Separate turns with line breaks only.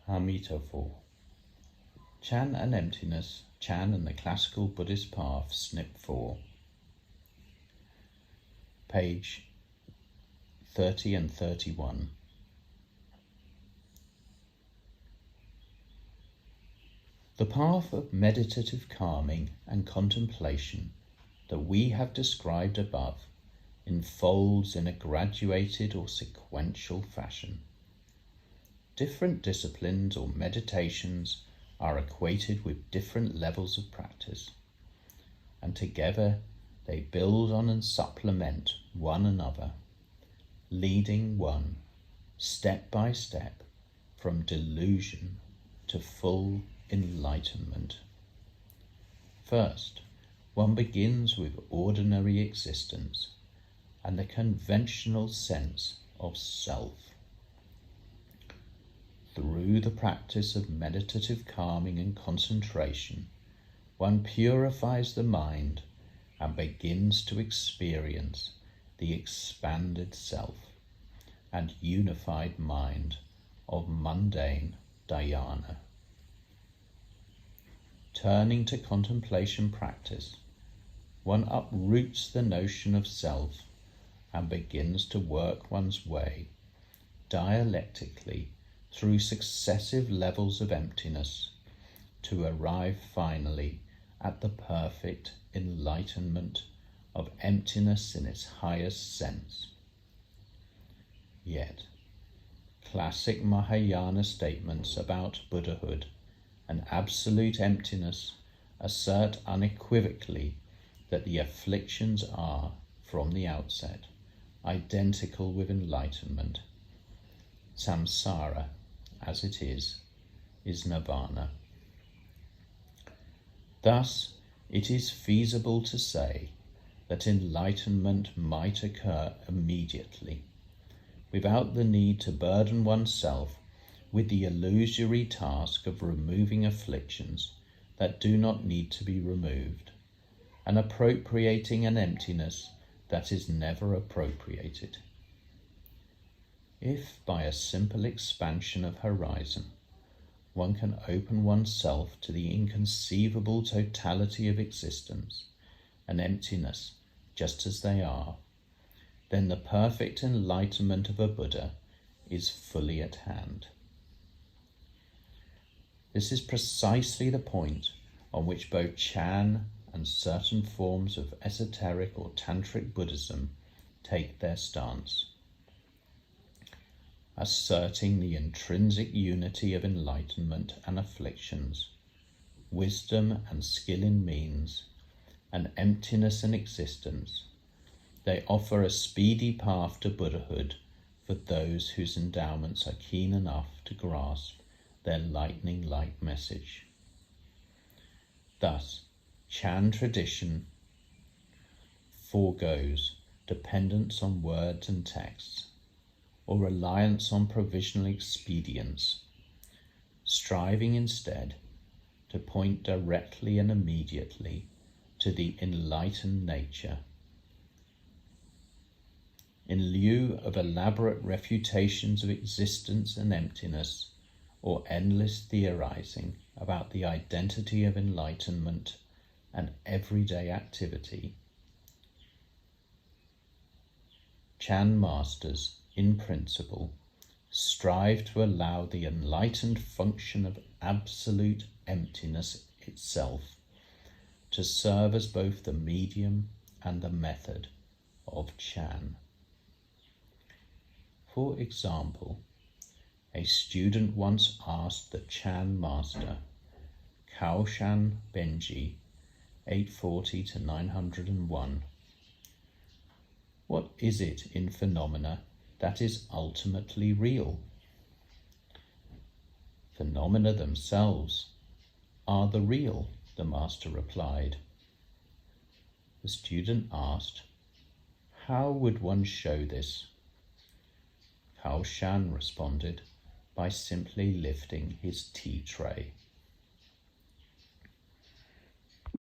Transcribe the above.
Amita 4. Chan and emptiness, Chan and the classical Buddhist path, Snip 4. Page 30 and 31. The path of meditative calming and contemplation that we have described above unfolds in a graduated or sequential fashion. Different disciplines or meditations are equated with different levels of practice, and together they build on and supplement one another, leading one step by step from delusion to full enlightenment. First, one begins with ordinary existence and the conventional sense of self. Through the practice of meditative calming and concentration, one purifies the mind and begins to experience the expanded self and unified mind of mundane dhyana. Turning to contemplation practice, one uproots the notion of self and begins to work one's way dialectically through successive levels of emptiness to arrive finally at the perfect enlightenment of emptiness in its highest sense. Yet, classic Mahayana statements about Buddhahood and absolute emptiness assert unequivocally that the afflictions are, from the outset, identical with enlightenment. Samsara, as it is nirvana. Thus, it is feasible to say that enlightenment might occur immediately, without the need to burden oneself with the illusory task of removing afflictions that do not need to be removed, and appropriating an emptiness that is never appropriated. If, by a simple expansion of horizon, one can open oneself to the inconceivable totality of existence and emptiness just as they are, then the perfect enlightenment of a Buddha is fully at hand. This is precisely the point on which both Chan and certain forms of esoteric or tantric Buddhism take their stance, asserting the intrinsic unity of enlightenment and afflictions, wisdom and skill in means, and emptiness in existence. They offer a speedy path to Buddhahood for those whose endowments are keen enough to grasp their lightning-like message. Thus, Chan tradition foregoes dependence on words and texts, or reliance on provisional expedients, striving instead to point directly and immediately to the enlightened nature. In lieu of elaborate refutations of existence and emptiness, or endless theorizing about the identity of enlightenment and everyday activity, Chan masters, in principle, strive to allow the enlightened function of absolute emptiness itself to serve as both the medium and the method of Chan. For example, a student once asked the Chan master, Kaoshan Benji, 840 to 901, what is it in phenomena that is ultimately real? Phenomena themselves are the real, the master replied. The student asked, how would one show this? Kaoshan responded by simply lifting his tea tray.